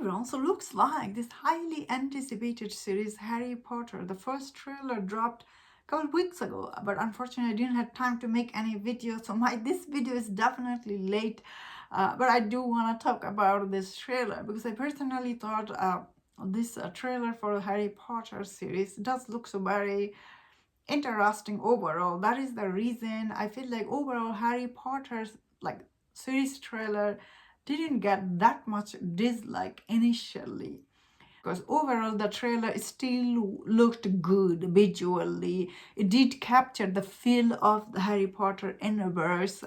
everyone, so looks like this highly anticipated series Harry Potter. The first trailer dropped a couple weeks ago, but unfortunately I didn't have time to make any video, so this video is definitely late. But I do want to talk about this trailer because I personally thought this trailer for the Harry Potter series does look so very interesting overall. That is the reason I feel like overall Harry Potter's like series trailer didn't get that much dislike initially, because overall the trailer still looked good visually. It did capture the feel of the Harry Potter universe,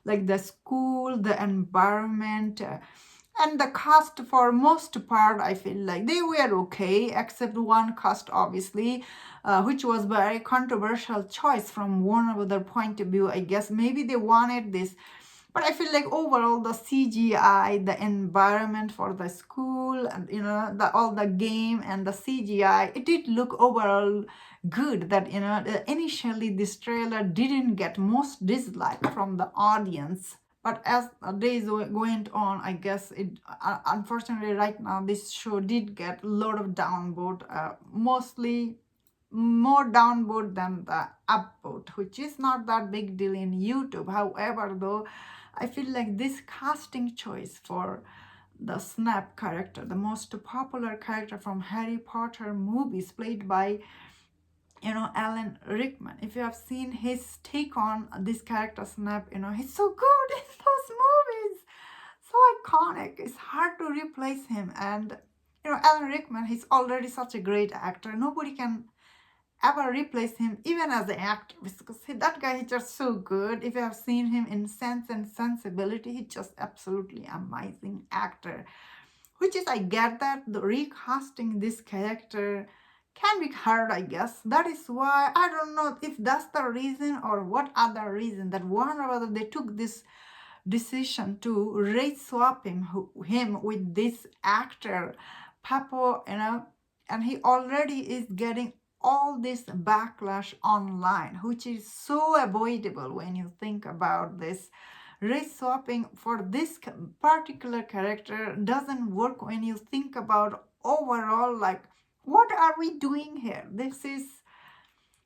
like the school, the environment, and the cast. For most part I feel like they were okay, except one cast obviously, which was very controversial choice from one other point of view. I guess maybe they wanted this, but I feel like overall the CGI, the environment for the school, and all the game and the CGI, it did look overall good. That initially this trailer didn't get most dislike from the audience. But as days went on, I guess it unfortunately right now this show did get a lot of downvote, mostly more downvote than the upvote, which is not that big deal in YouTube. However, though, I feel like this casting choice for the Snape character, the most popular character from Harry Potter movies, played by Alan Rickman. If you have seen his take on this character Snape, he's so good in those movies, so iconic. It's hard to replace him. And Alan Rickman, he's already such a great actor. Nobody can ever replace him, even as an actor, because that guy is just so good. If you have seen him in Sense and Sensibility, he's just absolutely amazing actor. Which is, I get that the recasting this character can be hard, I guess. That is why I don't know if that's the reason or what other reason that one or other they took this decision to race swap him with this actor Papo, and he already is getting all this backlash online, which is so avoidable when you think about this. Race swapping for this particular character doesn't work when you think about overall, like, what are we doing here? This is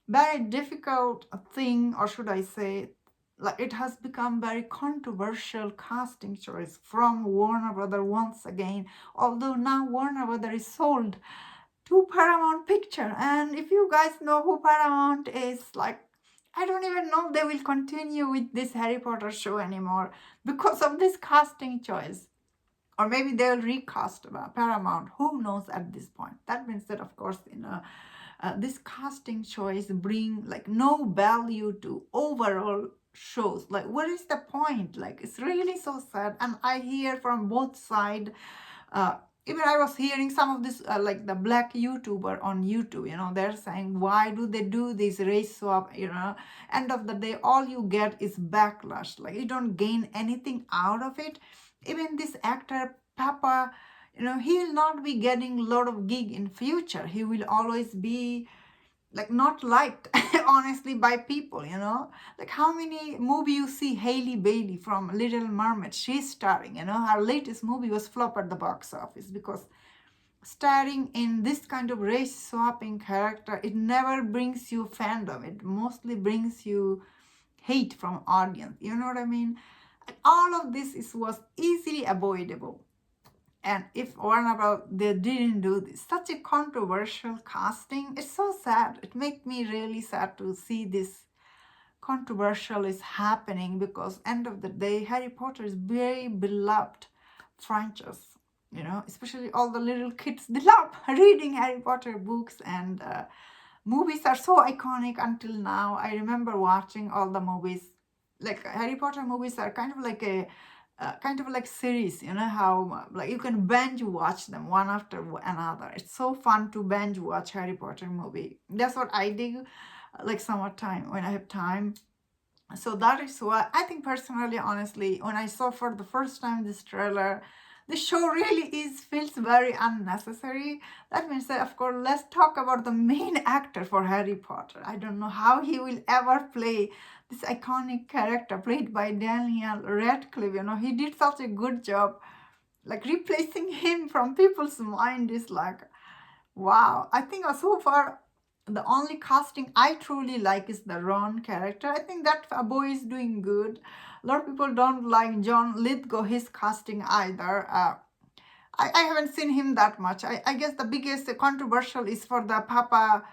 very difficult thing, or should I say, like, it has become very controversial casting choice from Warner Brother once again. Although now Warner Brother is sold to Paramount Picture, and if you guys know who Paramount is, like, I don't even know if they will continue with this Harry Potter show anymore because of this casting choice. Or maybe they'll recast Paramount. Who knows at this point? That means that, of course, this casting choice bring like no value to overall shows. Like, what is the point? Like, it's really so sad. And I hear from both sides. Even I was hearing some of this, like the black YouTuber on YouTube, they're saying, why do they do this race swap? End of the day, all you get is backlash. Like, you don't gain anything out of it. Even this actor, Papa, he'll not be getting a lot of gig in future. He will always be like not liked honestly by people. Like, how many movie you see Hailey Bailey from Little Mermaid, she's starring, her latest movie was flop at the box office because starring in this kind of race swapping character, it never brings you fandom, it mostly brings you hate from audience. You know what I mean? All of this was easily avoidable. And if Warner Bros. They didn't do this, such a controversial casting, it's so sad. It makes me really sad to see this controversial is happening, because end of the day, Harry Potter is very beloved franchise. Especially all the little kids, they love reading Harry Potter books, and movies are so iconic until now. I remember watching all the movies. Like, Harry Potter movies are kind of like a kind of like series, how like you can binge watch them one after another. It's so fun to binge watch Harry Potter movie. That's what I do, like summertime when I have time. So that is why I think personally, honestly, when I saw for the first time this trailer, the show really feels very unnecessary. That means that, of course, let's talk about the main actor for Harry Potter. I don't know how he will ever play this iconic character played by Daniel Radcliffe. He did such a good job. like replacing him from people's mind is like, wow. I think so far the only casting I truly like is the Ron character. I think that boy is doing good. A lot of people don't like John Lithgow, his casting either. I haven't seen him that much. I guess the biggest controversial is for the Papa,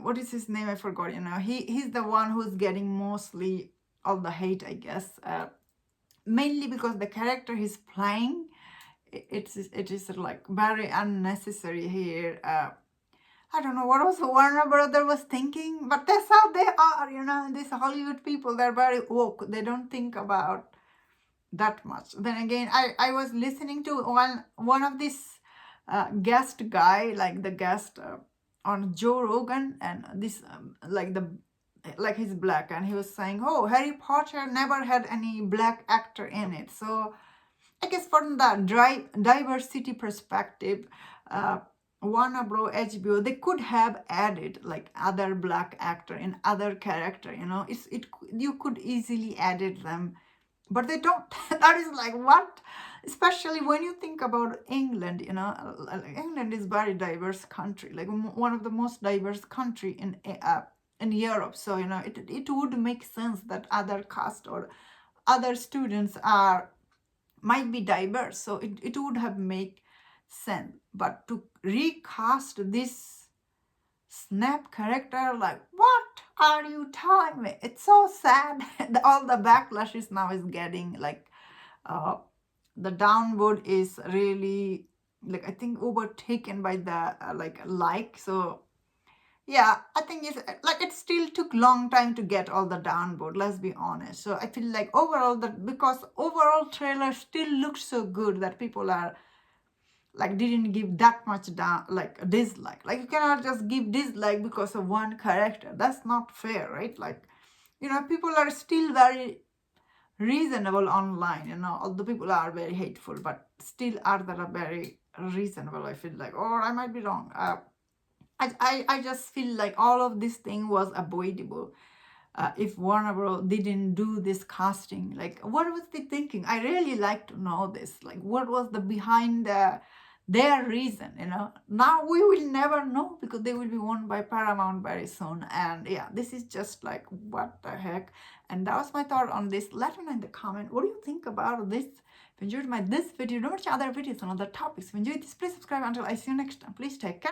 what is his name? I forgot. He's the one who's getting mostly all the hate, I guess. Mainly because the character he's playing, it is like very unnecessary here. I don't know what was Warner Brother was thinking, but that's how they are, these Hollywood people, they're very woke. They don't think about that much. Then again, I was listening to one of these guest guy, like the guest on Joe Rogan, and this like he's black, and he was saying, oh, Harry Potter never had any black actor in it. So I guess from the diversity perspective, Warner Bros. HBO, they could have added like other black actor in other character. You could easily added them, but they don't. That is like what? Especially when you think about England. England is very diverse country, like one of the most diverse country in Europe. So it would make sense that other cast or other students might be diverse, so it would have make sense. But to recast this Snape character, like, what are you telling me? It's so sad. All the backlash is now is getting like the downvote is really, like, I think overtaken by the so yeah, I think it's like it still took long time to get all the downvote, let's be honest. So I feel like overall because overall trailer still looks so good that people are like didn't give that much down, like a dislike. Like you cannot just give dislike because of one character. That's not fair, right? Like, people are still very reasonable online. Although people are very hateful, but still are that are very reasonable, I feel like. Or I might be wrong. I just feel like all of this thing was avoidable if Warner Bros. Didn't do this casting. Like, what was they thinking? I really like to know this. Like, what was the behind their reason? Now we will never know because they will be owned by Paramount very soon. And yeah, this is just like, what the heck? And that was my thought on this. Let me know in the comment. What do you think about this? If you enjoyed this video, don't watch other videos on other topics. If you enjoyed this, please subscribe. Until I see you next time. Please take care.